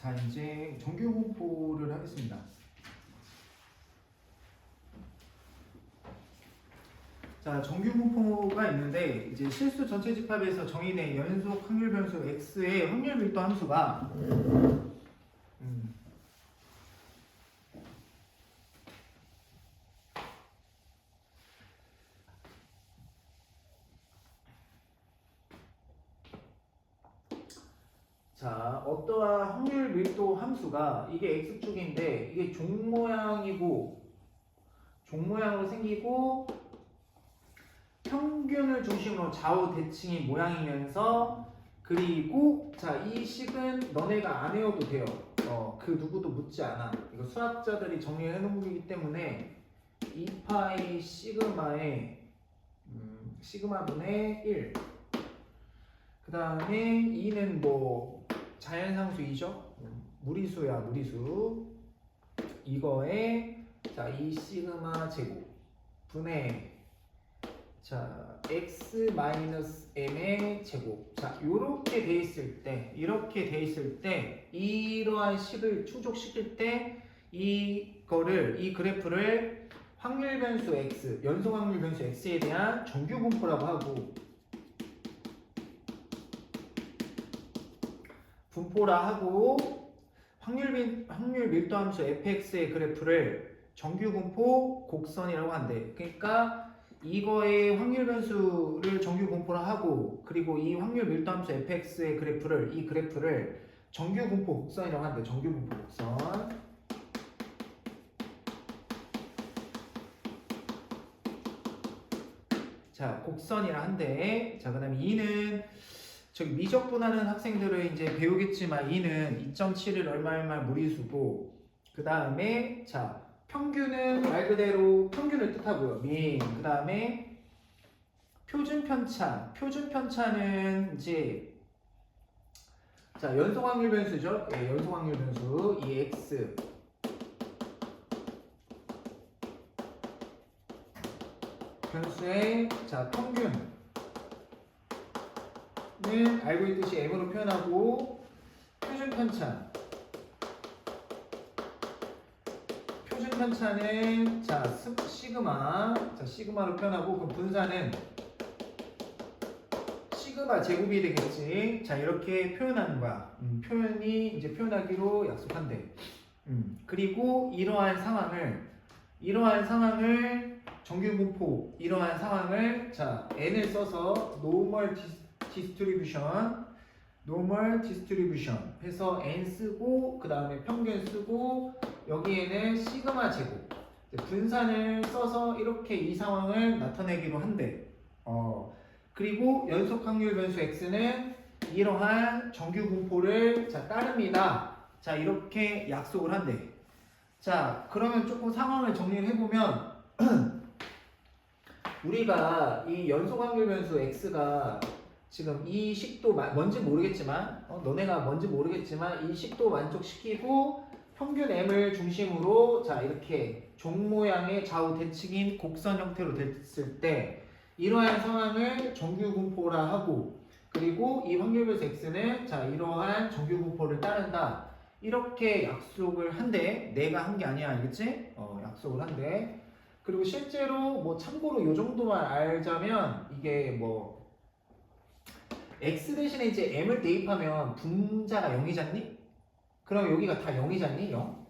자, 이제 정규 분포를 하겠습니다. 자, 정규 분포가 있는데 이제 실수 전체 집합에서 정의된 연속 확률 변수 x의 확률 밀도 함수가 자, 어떠한 확률 밀도 함수가 이게 x축인데 이게 종 모양으로 생기고 평균을 중심으로 좌우 대칭인 모양이면서 그리고 자, 이 식은 너네가 안 외워도 돼요. 그 누구도 묻지 않아. 이거 수학자들이 정리해 놓은 거기 때문에 2파이 시그마의 시그마분의 1. 그 다음에 2는 뭐 자연상수이죠. 무리수야, 무리수. 이거에 자, 2 시그마 제곱 분의 자, x 마이너스 m의 제곱. 자, 이렇게 돼 있을 때, 이러한 식을 충족시킬 때 이 그래프를 확률 변수 x, 연속 확률 변수 x에 대한 정규 분포라고 하고 확률 밀도 함수 fx의 그래프를 정규 분포 곡선이라고 한대. 그러니까 이거의 확률 변수를 정규 분포라 하고 그리고 이 확률 밀도 함수 fx의 그래프를 정규 분포 곡선이라고 한대. 정규 분포 곡선. 자, 곡선이라 한대. 자, 그다음에 2는 저기 미적분하는 학생들은 이제 배우겠지만 2는 2.7을 얼마 무리수고 그 다음에 자, 평균은 말 그대로 평균을 뜻하고요. 민. 그 다음에 표준 편차는 이제 자, 연속 확률 변수죠. 예, 연속 확률 변수 이 x 변수의 자, 평균은 알고 있듯이 m으로 표현하고 표준 편차는 자, 시그마로 표현하고 그럼 분사는 시그마 제곱이 되겠지. 자, 이렇게 표현하는 거야. 표현이 이제 표현하기로 약속한대. 그리고 이러한 상황을 정규 분포 이러한 상황을 자, n을 써서 normal distribution 해서 n 쓰고 그 다음에 평균 쓰고 여기에는 시그마 제곱 분산을 써서 이렇게 이 상황을 나타내기로 한대. 그리고 연속 확률 변수 x는 이러한 정규 분포를 자, 따릅니다. 자, 이렇게 약속을 한대. 자, 그러면 조금 상황을 정리를 해보면 우리가 이 연속 확률 변수 x가 지금 이 식도 뭔지 모르겠지만 너네가 뭔지 모르겠지만 이 식도 만족시키고 평균 m을 중심으로 자, 이렇게 종 모양의 좌우 대칭인 곡선 형태로 됐을 때 이러한 상황을 정규 분포라 하고 그리고 이 확률 변수 x는 자, 이러한 정규 분포를 따른다. 이렇게 약속을 한대. 내가 한 게 아니야, 알겠지? 약속을 한대. 그리고 실제로 뭐 참고로 요 정도만 알자면 이게 뭐 x 대신에 이제 m을 대입하면 분자가 0이잖니? 그럼 여기가 다 0이잖니? 0?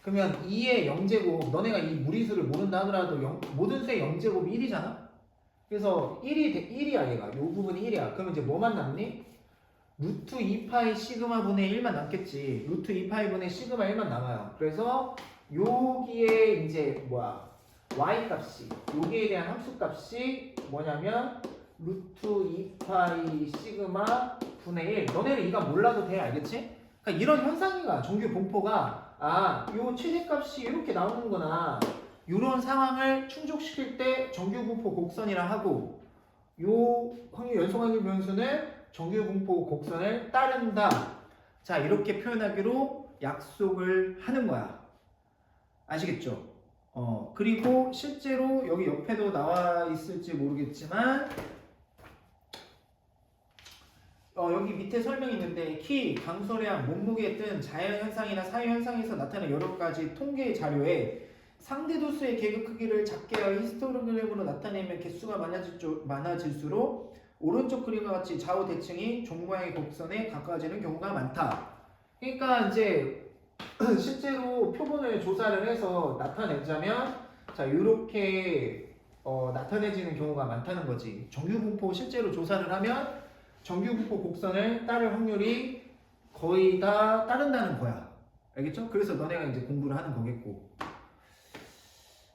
그러면 2의 0제곱 너네가 이 무리수를 모른다 하더라도 모든 수의 0제곱이 1이잖아? 그래서 1이야 얘가. 요 부분이 1이야. 그러면 이제 뭐만 남니? 루트 2파이 시그마 분의 1만 남겠지. 루트 2파이 분의 시그마 1만 남아요. 그래서 여기에 이제 y 값이 여기에 대한 함수 값이 뭐냐면 루트 2파이 시그마 분의 1. 너네는 이가 몰라도 돼. 알겠지? 그러니까 이런 현상이가 정규 분포가 요 최대값이 이렇게 나오는구나. 이런 상황을 충족시킬 때 정규 분포 곡선이라 하고 요 연속 확률 변수는 정규 분포 곡선을 따른다. 자, 이렇게 표현하기로 약속을 하는 거야. 아시겠죠? 그리고 실제로 여기 옆에도 나와 있을지 모르겠지만 여기 밑에 설명이 있는데 키, 강소량, 몸무게 등 자연현상이나 사회현상에서 나타나는 여러 가지 통계 자료에 상대 도수의 계급 크기를 작게 하여 히스토그램으로 나타내면 개수가 많아질수록 오른쪽 그림과 같이 좌우 대칭이 종 모양의 곡선에 가까워지는 경우가 많다. 그러니까 이제 실제로 표본을 조사를 해서 나타내자면 자 이렇게 나타내지는 경우가 많다는 거지. 정규분포 실제로 조사를 하면 정규분포 곡선을 따를 확률이 거의 다 따른다는 거야. 알겠죠? 그래서 너네가 이제 공부를 하는 거겠고.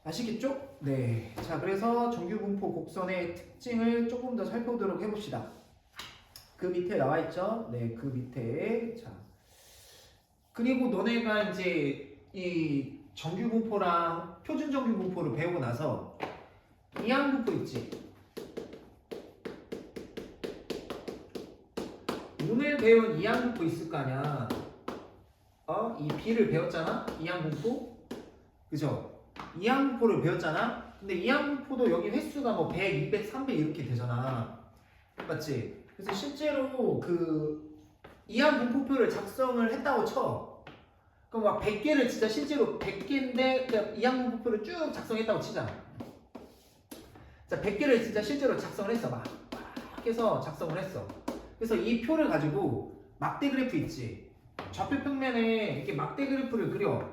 아시겠죠? 네. 자, 그래서 정규분포 곡선의 특징을 조금 더 살펴보도록 해봅시다. 그 밑에 나와 있죠? 네, 그 밑에. 자. 그리고 너네가 이제 이 정규분포랑 표준 정규분포를 배우고 나서 이항분포 있지? 오늘 배운 이항분포 있을 거 아니야. 이 B를 배웠잖아? 이항분포? 그죠? 이항분포를 배웠잖아? 근데 이항분포도 여기 횟수가 뭐 100, 200, 300 이렇게 되잖아. 맞지? 그래서 실제로 그 이항분포표를 작성을 했다고 쳐. 그럼 막 100개를 진짜 실제로 100개인데 그냥 이항분포표를 쭉 작성했다고 치자. 자, 100개를 진짜 실제로 작성을 했어. 막 해서 작성을 했어. 그래서 이 표를 가지고 막대 그래프 있지. 좌표 평면에 이렇게 막대 그래프를 그려.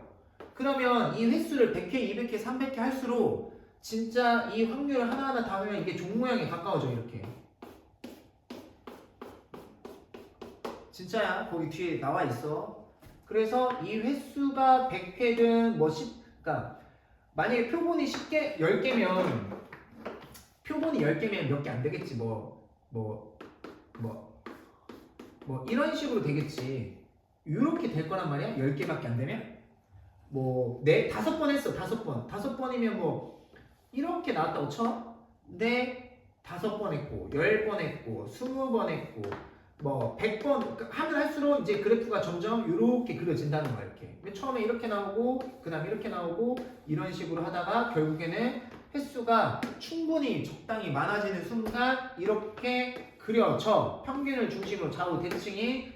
그러면 이 횟수를 100회, 200회, 300회 할수록 진짜 이 확률을 하나하나 다 하면 이게 종 모양에 가까워져. 이렇게. 진짜야. 거기 뒤에 나와 있어. 그래서 이 횟수가 100회든 뭐 10, 그러니까 만약에 표본이 10개면 표본이 10개면 몇 개 안 되겠지. 뭐 이런 식으로 되겠지. 이렇게 될 거란 말이야. 10개밖에 안 되면. 뭐 5번 했어. 5번. 5번이면 뭐 이렇게 나왔다고 쳐. 근데 5번 했고 10번 했고 20번 했고 뭐 100번 하면 할수록 이제 그래프가 점점 이렇게 그려진다는 거야. 이렇게. 처음에 이렇게 나오고 그 다음에 이렇게 나오고 이런 식으로 하다가 결국에는 횟수가 충분히 적당히 많아지는 순간 이렇게 그려져. 평균을 중심으로 좌우 대칭이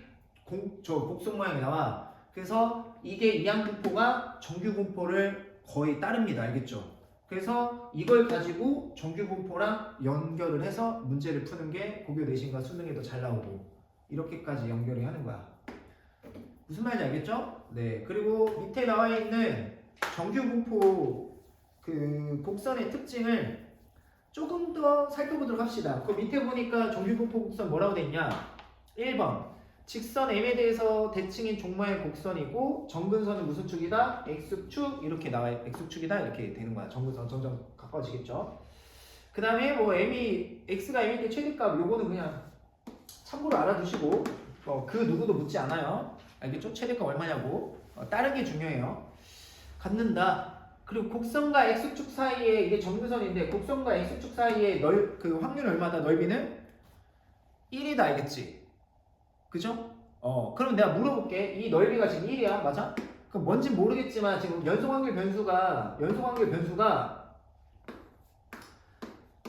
곡선 모양이 나와. 그래서 이게 이항분포가 정규분포를 거의 따릅니다. 알겠죠? 그래서 이걸 가지고 정규분포랑 연결을 해서 문제를 푸는 게 고교 내신과 수능에도 잘 나오고 이렇게까지 연결이 하는 거야. 무슨 말인지 알겠죠? 네. 그리고 밑에 나와 있는 정규분포 그 곡선의 특징을 조금 더 살펴보도록 합시다. 그 밑에 보니까 정규분포 곡선 뭐라고 돼 있냐? 1번 직선 M에 대해서 대칭인 종모의 곡선이고 정근선은 무슨 축이다? X축 이렇게 나와요. X축이다 이렇게 되는 거야. 정근선 점점 가까워지겠죠. 그 다음에 뭐 X가 M일 때 최대값 요거는 그냥 참고로 알아두시고 그 누구도 묻지 않아요. 알겠죠? 최대값 얼마냐고. 다른 게 중요해요. 갖는다. 그리고 곡선과 X축 사이에 이게 정근선인데 곡선과 X축 사이에 그 확률 얼마다? 넓이는 1이다. 알겠지? 그죠? 그럼 내가 물어볼게. 이 넓이가 지금 1이야. 맞아? 그럼 뭔지 모르겠지만 지금 연속확률 변수가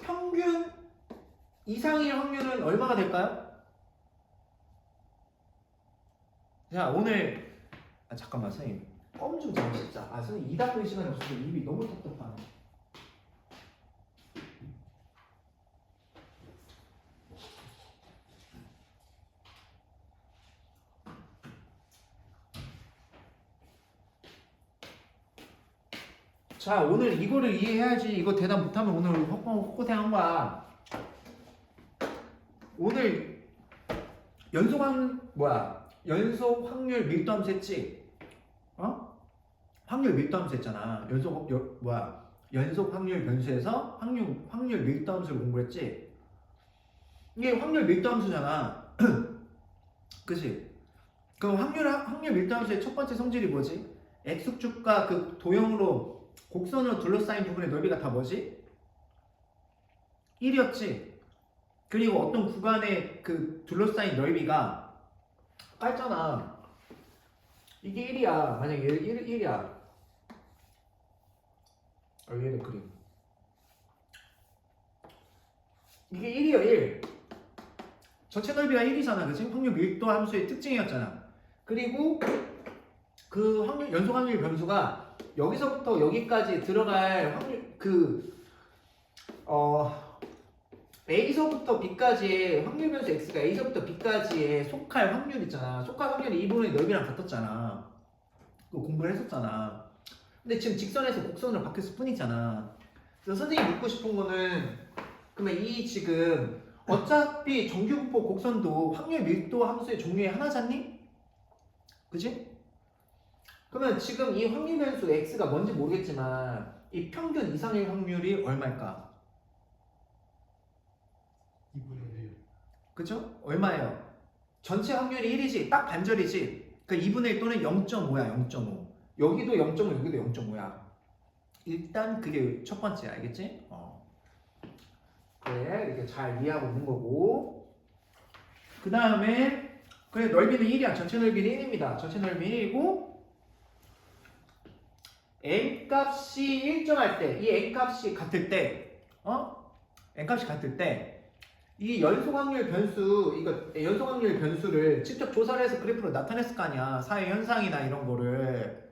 평균 이상일 확률은 얼마가 될까요? 자, 오늘 잠깐만 선생님 껌 좀 잡으시자. 선생님 이 닦을 시간이 없어서 입이 너무 텁텁하네. 자, 오늘 이거를 이해해야지. 이거 대답 못하면 오늘 헛고생한 거야. 오늘 연속 확률 밀도함수 했지? 확률 밀도함수 했잖아. 연속 확률 변수에서 확률 밀도함수를 공부했지? 이게 확률 밀도함수잖아. 그치? 그럼 확률 밀도함수의 첫 번째 성질이 뭐지? X축과 그 도형으로 곡선으로 둘러싸인 부분의 넓이가 다 뭐지? 1이었지? 그리고 어떤 구간의 그 둘러싸인 넓이가 깔잖아. 이게 1이야. 만약에 1이야. 얘는 그림. 이게 1이야, 1. 전체 넓이가 1이잖아. 그치? 확률 밀도 함수의 특징이었잖아. 그리고 그 확률, 연속 확률 변수가 여기서부터 여기까지 들어갈 확률, A서부터 B까지의 확률 변수 X가 A서부터 B까지의 속할 확률 있잖아. 속할 확률이 이 부분의 넓이랑 같았잖아. 그거 공부를 했었잖아. 근데 지금 직선에서 곡선으로 바뀌었을 뿐이잖아. 그래서 선생님이 묻고 싶은 거는 그러면 이 지금 어차피 정규분포 곡선도 확률 밀도 함수의 종류의 하나잖니? 그지? 그러면 지금 이 확률 변수 X가 뭔지 모르겠지만 이 평균 이상일 확률이 얼마일까? 2분의 1. 그죠? 얼마예요? 전체 확률이 1이지. 딱 반절이지. 그 2분의 1 또는 0.5야. 0.5. 여기도 0.5, 여기도 0.5야. 일단 그게 첫 번째. 알겠지? 그래. 이렇게 잘 이해하고 있는 거고. 그 다음에 그래 넓이는 1이야. 전체 넓이는 1입니다. 전체 넓이는 1이고 n값이 일정할 때, 이 n값이 같을 때, n값이 같을 때 이 연속 확률 변수, 이거 연속 확률 변수를 직접 조사를 해서 그래프로 나타냈을 거 아니야. 사회 현상이나 이런 거를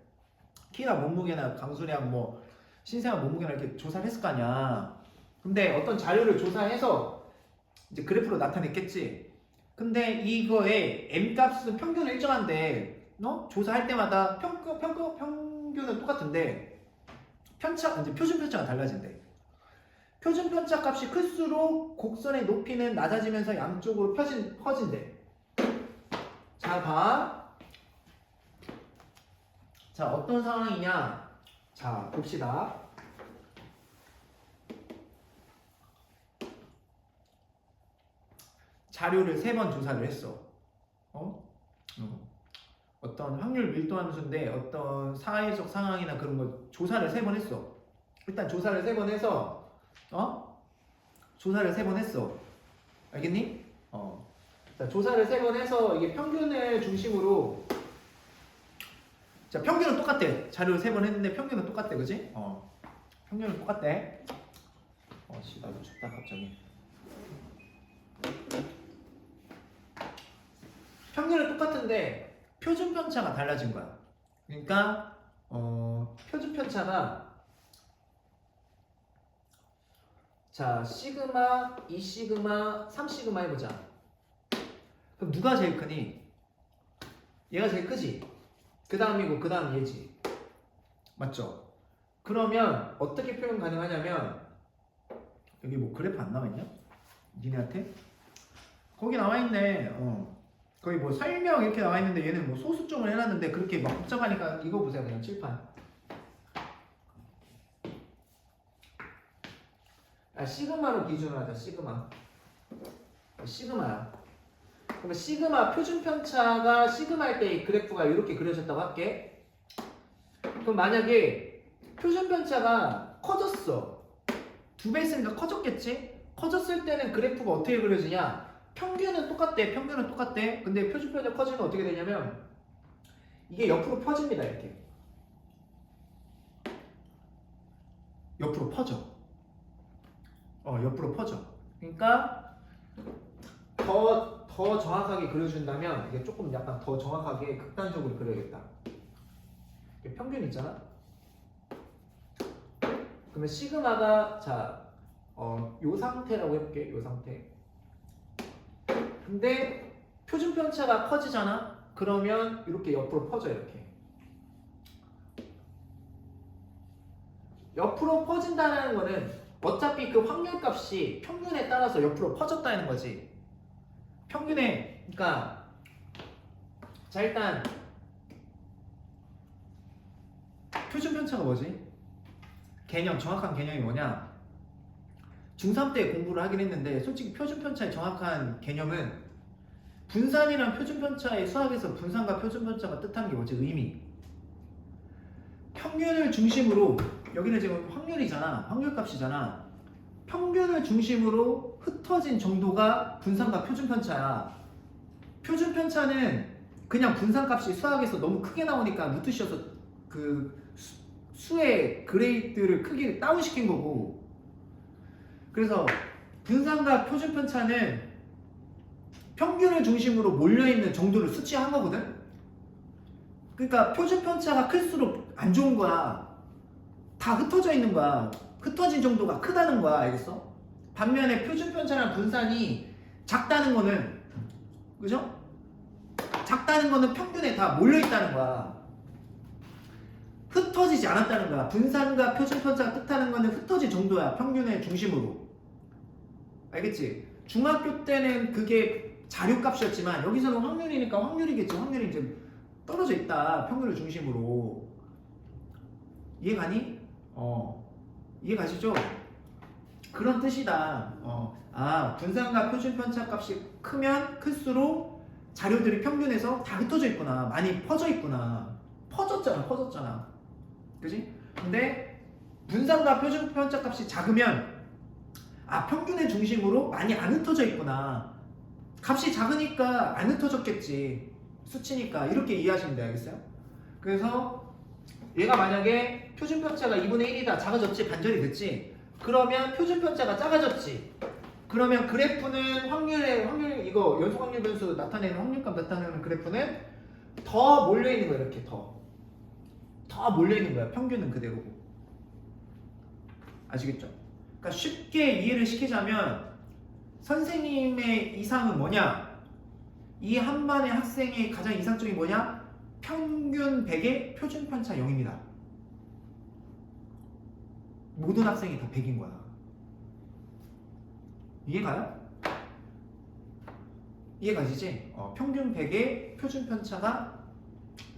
키나 몸무게나 강수량 뭐 신생아 몸무게나 이렇게 조사를 했을 거 아니야. 근데 어떤 자료를 조사해서 이제 그래프로 나타냈겠지. 근데 이거의 n값은 평균을 일정한데, 조사할 때마다 평균은 똑같은데 편차, 이제 표준 편차가 달라진대. 표준 편차 값이 클수록 곡선의 높이는 낮아지면서 양쪽으로 퍼진대. 자, 봐. 자, 어떤 상황이냐? 자, 봅시다. 자료를 3번 조사를 했어. 어떤 확률 밀도 함수인데 어떤 사회적 상황이나 그런 거 조사를 3번 했어. 일단 조사를 3번 해서 조사를 3번 했어. 알겠니? 자, 조사를 3번 해서 이게 평균을 중심으로 자, 평균은 똑같대. 자료를 3번 했는데 평균은 똑같대. 그지? 평균은 똑같대. 씨, 나도 춥다 갑자기. 평균은 똑같은데 표준 편차가 달라진 거야. 그러니까 표준 편차가 자, 시그마, 2시그마, 3시그마 해보자. 그럼 누가 제일 크니? 얘가 제일 크지? 그 다음이고 그 다음 얘지. 맞죠? 그러면 어떻게 표현 가능하냐면 여기 뭐 그래프 안 나와있냐? 니네한테? 거기 나와있네. 거기 뭐 설명 이렇게 나와있는데 얘는 뭐 소수점을 해놨는데 그렇게 막 복잡하니까 이거 보세요. 그냥 칠판. 시그마로 기준으로 하자. 시그마야. 그러면 시그마 표준 편차가 시그마일 때 이 그래프가 이렇게 그려졌다고 할게. 그럼 만약에 표준 편차가 커졌어. 2배 있으니까 커졌겠지? 커졌을 때는 그래프가 어떻게 그려지냐? 평균은 똑같대. 근데 표준 편차 커지면 어떻게 되냐면 이게 옆으로 퍼집니다. 이렇게. 옆으로 퍼져. 옆으로 퍼져. 그러니까 더 정확하게 그려준다면 이게 조금 약간 더 정확하게 극단적으로 그려야겠다. 평균 있잖아. 그러면 시그마가 자, 요 상태라고 해볼게. 요 상태. 근데 표준 편차가 커지잖아. 그러면 이렇게 옆으로 퍼져. 이렇게. 옆으로 퍼진다는 거는 어차피 그 확률값이 평균에 따라서 옆으로 퍼졌다는 거지. 평균에, 그러니까 자 일단 표준 편차가 뭐지? 정확한 개념이 뭐냐? 중3 때 공부를 하긴 했는데 솔직히 표준 편차의 정확한 개념은 분산이랑 표준 편차의 수학에서 분산과 표준 편차가 뜻하는 게 뭐지? 의미. 평균을 중심으로 여기는 지금 확률이잖아. 확률값이잖아. 평균을 중심으로 흩어진 정도가 분산과 표준 편차야. 표준 편차는 그냥 분산값이 수학에서 너무 크게 나오니까 루트 씌어서 그 수의 그레이드를 크게 다운시킨 거고, 그래서 분산과 표준 편차는 평균을 중심으로 몰려있는 정도를 수치한 거거든. 그러니까 표준 편차가 클수록 안 좋은 거야. 다 흩어져 있는 거야. 흩어진 정도가 크다는 거야. 알겠어? 반면에 표준 편차랑 분산이 작다는 거는, 그죠? 작다는 거는 평균에 다 몰려있다는 거야. 흩어지지 않았다는 거야. 분산과 표준 편차가 뜻하는 거는 흩어진 정도야. 평균의 중심으로. 알겠지? 중학교 때는 그게 자료값이었지만 여기서는 확률이니까 확률이겠지. 확률이 이제 떨어져 있다. 평균을 중심으로. 이해가니? 이해가시죠? 그런 뜻이다. 분산과 표준 편차 값이 크면 클수록 자료들이 평균에서 다 흩어져 있구나. 많이 퍼져 있구나. 퍼졌잖아. 그지? 근데 분산과 표준 편차 값이 작으면 평균의 중심으로 많이 안 흩어져 있구나. 값이 작으니까 안 흩어졌겠지. 수치니까. 이렇게 이해하시면 돼요. 알겠어요? 그래서 얘가 만약에 표준 편차가 2분의 1이다. 작아졌지? 반절이 됐지? 그러면 표준 편차가 작아졌지? 그러면 그래프는 확률 이거 연속 확률 변수 나타내는 확률값 나타내는 그래프는 더 몰려있는 거야. 이렇게 더 몰려있는 거야. 평균은 그대로고. 아시겠죠? 그러니까 쉽게 이해를 시키자면 선생님의 이상은 뭐냐? 이 한 반의 학생의 가장 이상적인 뭐냐? 평균 100에 표준 편차 0입니다. 모든 학생이 다 100인 거야. 이해가요? 이해가시지? 평균 100에 표준 편차가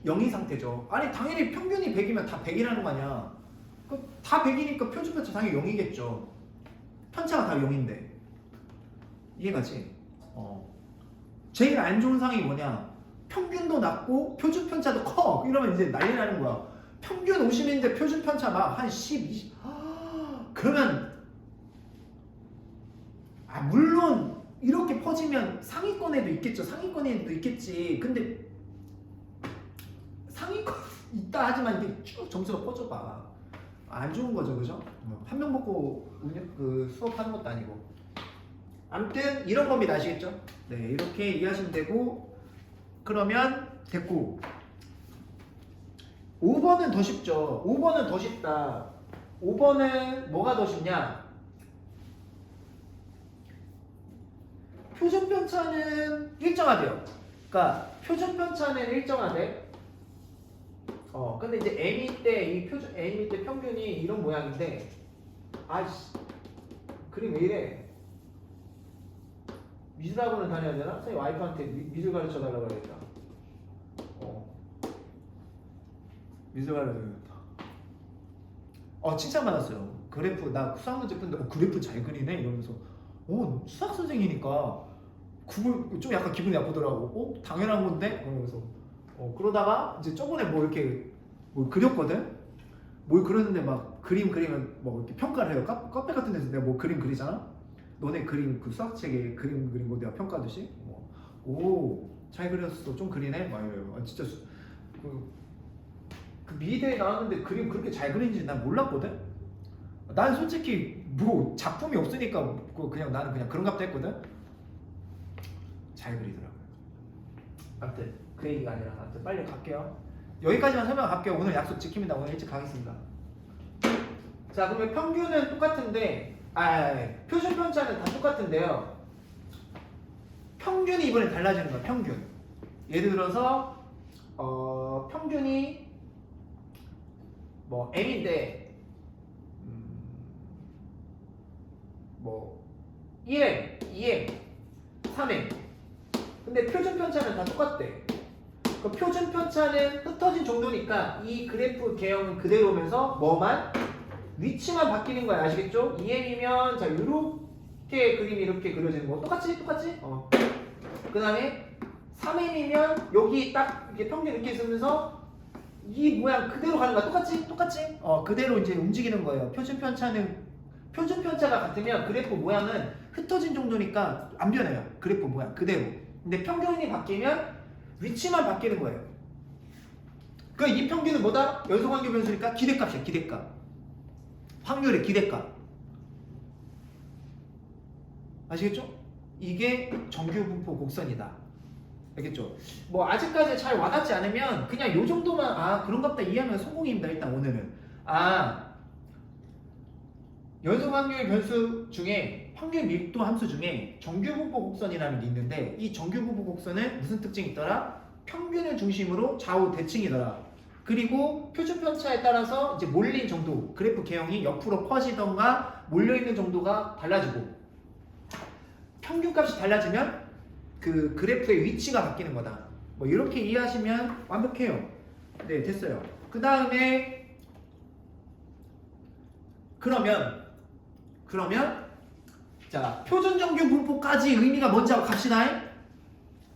0인 상태죠. 아니 당연히 평균이 100이면 다 100이라는 거 아니야. 다 100이니까 표준 편차 당연히 0이겠죠. 편차가 다 0인데. 이해가지? 제일 안 좋은 상황이 뭐냐? 평균도 낮고 표준 편차도 커. 이러면 이제 난리 나는 거야. 평균 50인데 표준 편차 막 한 10, 20. 그러면 물론 이렇게 퍼지면 상위권에도 있겠죠. 상위권에도 있겠지. 근데 상위권 있다 하지만 이게 쭉 점수가 퍼져봐. 안 좋은 거죠, 그죠? 한 명 먹고 수업하는 것도 아니고. 아무튼 이런 겁니다. 아시겠죠? 네, 이렇게 이해하시면 되고. 그러면 됐고 5번은 더 쉽죠. 5번은 더 쉽다. 5번은 뭐가 더 쉽냐? 표준 편차는 일정하대요. 그러니까 표준 편차는 일정하대. 근데 이제 M이 때 평균이 이런 모양인데, 아이씨, 그림 왜 이래? 미술학원을 다녀야 되나? 선생님 와이프한테 미술 가르쳐 달라고 해야겠다. 미술 가르쳐 달라고. 칭찬받았어요. 그래프 나 수학 문제 푸는데 그래프 잘 그리네 이러면서 수학 선생이니까 그걸 좀 약간 기분이 나쁘더라고. 당연한 건데? 그러면서 그러다가 이제 저번에 이렇게 그렸거든? 뭘 그렸는데 막 그림 그리면 이렇게 평가를 해요. 카페 같은 데서 내가 그림 그리잖아? 너네 그림 수학책에 그림 그린 거 내가 평가하듯이 잘 그렸어. 좀 그리네? 막 이래요. 진짜 그 미대에 나왔는데 그림 그렇게 잘 그리는지 난 몰랐거든? 난 솔직히 작품이 없으니까 그냥 나는 그냥 그런갑다 했거든? 잘 그리더라고요. 아무튼 그 얘기가 아니라 아무튼 빨리 갈게요. 여기까지만 설명할게요. 오늘 약속 지킵니다. 오늘 일찍 가겠습니다. 자, 그러면 평균은 똑같은데 표준 편차는 다 똑같은데요. 평균이 이번에 달라지는 거야. 평균. 예를 들어서 평균이 M인데 1M, 2M, 3M. 근데 표준 편차는 다 똑같대. 그 표준 편차는 흩어진 정도니까 이 그래프 개형은 그대로면서 위치만 바뀌는 거야. 아시겠죠? 2M이면 자 이렇게 그림이 이렇게 그려지는 거 똑같지? 그 다음에 3M이면 여기 딱 이렇게 평균 이렇게 있으면서 이 모양 그대로 가는 거야. 똑같지? 그대로 이제 움직이는 거예요. 표준 편차가 같으면 그래프 모양은 흩어진 정도니까 안 변해요. 그래프 모양 그대로. 근데 평균이 바뀌면 위치만 바뀌는 거예요. 이 평균은 뭐다? 연속환경 변수니까 기대값이야. 기대값. 확률의 기대값. 아시겠죠? 이게 정규 분포 곡선이다. 알겠죠? 뭐 아직까지 잘 와닿지 않으면 그냥 요 정도만 그런가 보다 이해하면 성공입니다. 일단 오늘은 연속 확률 변수 중에 확률 밀도 함수 중에 정규 분포 곡선이라는 게 있는데 이 정규 분포 곡선은 무슨 특징이 있더라? 평균을 중심으로 좌우 대칭이더라. 그리고 표준 편차에 따라서 이제 몰린 정도, 그래프 개형이 옆으로 퍼지던가 몰려있는 정도가 달라지고 평균값이 달라지면 그 그래프의 위치가 바뀌는 거다. 뭐 이렇게 이해하시면 완벽해요. 네, 됐어요. 그 다음에 그러면 자, 표준 정규 분포까지 의미가 뭔지 하고 갑시다.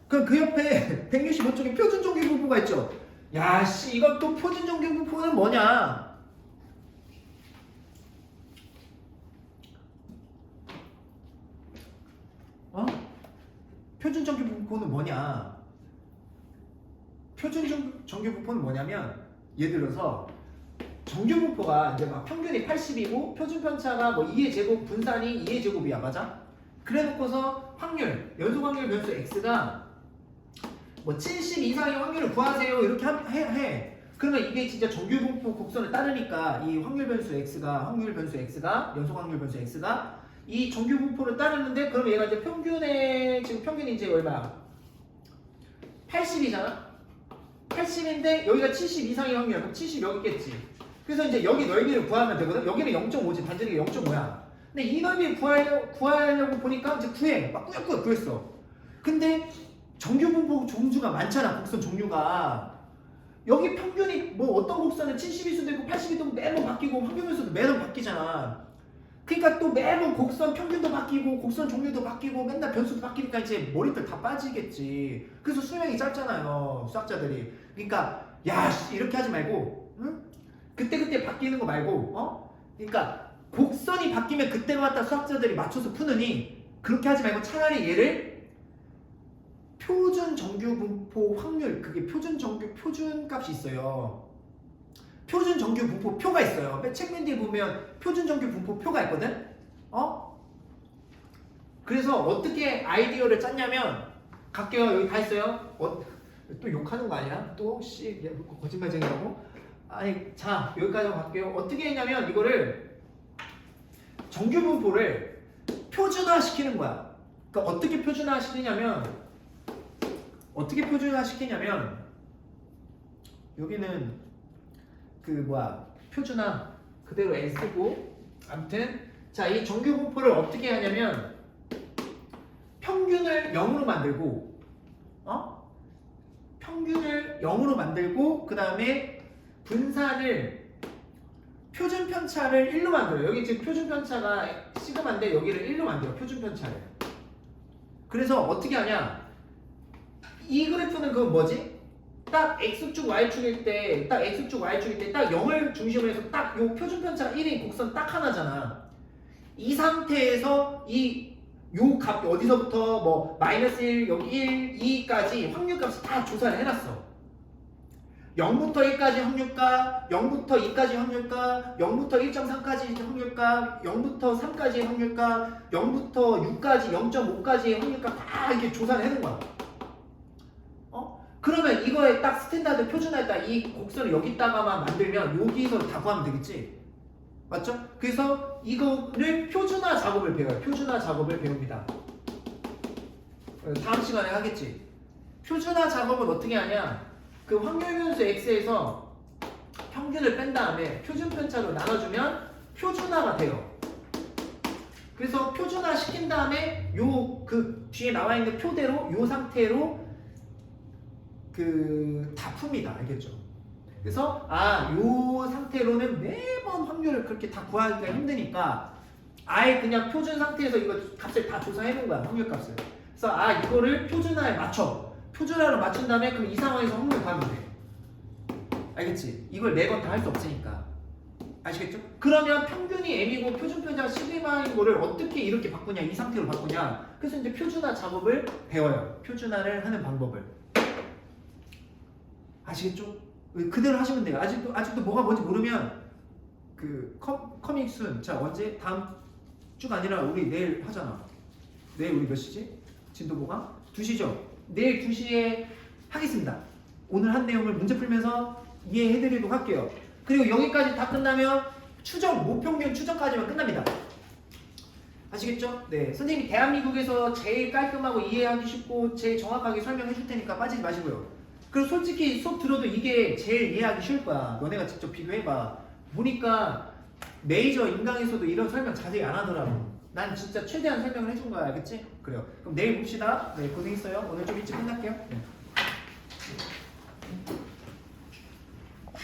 그럼 그 옆에 165쪽에 표준 정규 분포가 있죠. 야, 씨, 이것도 표준 정규 분포는 뭐냐? 표준 정규 분포는 뭐냐? 표준 정규 분포는 뭐냐면 예를 들어서 정규 분포가 이제 막 평균이 80이고 표준 편차가 뭐 2의 제곱 분산이 2의 제곱이야, 맞아? 그래놓고서 확률, 연속 확률 변수 x가 뭐 70 이상의 확률을 구하세요 이렇게 해. 그러면 이게 진짜 정규 분포 곡선을 따르니까 이 확률 변수 x가 연속 확률 변수 x가 이 정규 분포를 따르는데 그럼 얘가 이제 지금 평균이 이제 얼마야? 80이잖아? 80인데 여기가 70 이상의 확률, 그럼 70 여기 있겠지. 그래서 이제 여기 넓이를 구하면 되거든. 여기는 0.5지, 반지름이 0.5야. 근데 이 넓이 구하려고 보니까 이제 구해. 막 꾸역꾸역 구했어. 근데 정규 분포 종류가 많잖아, 곡선 종류가. 여기 평균이 뭐 어떤 곡선은 70일 수도 있고 80일도 매번 바뀌고 확률 변수도 매번 바뀌잖아. 그러니까 또 매번 곡선 평균도 바뀌고 곡선 종류도 바뀌고 맨날 변수도 바뀌니까 이제 머리들 다 빠지겠지. 그래서 수명이 짧잖아요, 수학자들이. 그러니까 야, 이렇게 하지 말고, 응? 그때 바뀌는 거 말고, 그러니까 곡선이 바뀌면 그때마다 수학자들이 맞춰서 푸느니 그렇게 하지 말고 차라리 얘를 표준 정규 분포 확률, 그게 표준 값이 있어요. 표준 정규 분포 표가 있어요. 책 맨 뒤에 보면 표준 정규 분포 표가 있거든. 그래서 어떻게 아이디어를 짰냐면 갈게요. 여기 다 있어요. 또 욕하는 거 아니야? 또 거짓말쟁이라고? 아니, 자, 여기까지 갈게요. 어떻게 했냐면 이거를 정규 분포를 표준화 시키는 거야. 그러니까 어떻게 표준화 시키냐면 여기는 표준화 그대로 N 쓰고, 아무튼 자, 이 정규 분포를 어떻게 하냐면 평균을 0으로 만들고 그 다음에 분산을 표준 편차를 1로 만들어요. 여기 지금 표준 편차가 시그마인데 여기를 1로 만들어요, 표준 편차를. 그래서 어떻게 하냐, 이 그래프는 그건 뭐지? 딱 X축 Y축일 때 딱 0을 중심으로 해서 딱 요 표준 편차가 1인 곡선 딱 하나잖아. 이 상태에서 요 값 어디서부터 뭐 -1, 여기 1, 2까지 확률값을 다 조사를 해놨어. 0부터 1까지 확률값, 0부터 2까지 확률값, 0부터 1.3까지 확률값, 0부터 3까지 확률값, 0부터 6까지, 0.5까지의 확률값 다 이렇게 조사를 해놓은 거야. 그러면 이거에 딱 스탠다드 표준화했다. 이 곡선을 여기다가만 만들면 여기서 다 구하면 되겠지? 맞죠? 그래서 이거를 표준화 작업을 배워요. 표준화 작업을 배웁니다. 다음 시간에 하겠지? 표준화 작업을 어떻게 하냐? 그 확률 변수 x에서 평균을 뺀 다음에 표준 편차로 나눠주면 표준화가 돼요. 그래서 표준화 시킨 다음에 그 뒤에 나와 있는 표대로 요 상태로 다 풉니다. 알겠죠? 그래서 요 상태로는 매번 확률을 그렇게 다 구하기가 힘드니까 아예 그냥 표준 상태에서 이거 값을 다 조사해 놓은 거야, 확률 값을. 그래서 이거를 표준화에 맞춰. 표준화로 맞춘 다음에 그럼 이 상황에서 확률 구하면 돼. 알겠지? 이걸 매번 다 할 수 없으니까. 아시겠죠? 그러면 평균이 M이고 표준 편차가 12만인 거를 어떻게 이렇게 바꾸냐, 이 상태로 바꾸냐. 그래서 이제 표준화 작업을 배워요. 표준화를 하는 방법을. 아시겠죠? 그대로 하시면 돼요. 아직도 뭐가 뭔지 모르면 커밍 순. 자, 언제? 다음 주가 아니라 우리 내일 하잖아. 내일 우리 몇 시지? 진도보가 2시죠? 내일 2시에 하겠습니다. 오늘 한 내용을 문제 풀면서 이해해드리도록 할게요. 그리고 여기까지 다 끝나면 추정, 모평균 추정까지만 끝납니다. 아시겠죠? 네, 선생님이 대한민국에서 제일 깔끔하고 이해하기 쉽고 제일 정확하게 설명해 줄 테니까 빠지지 마시고요. 그리고 솔직히 수업 들어도 이게 제일 이해하기 쉬울 거야. 너네가 직접 비교해봐. 보니까 메이저 인강에서도 이런 설명 자세히 안 하더라고. 난 진짜 최대한 설명을 해준 거야. 알겠지? 그래요. 그럼 내일 봅시다. 네, 고생했어요. 오늘 좀 일찍 끝날게요. 네.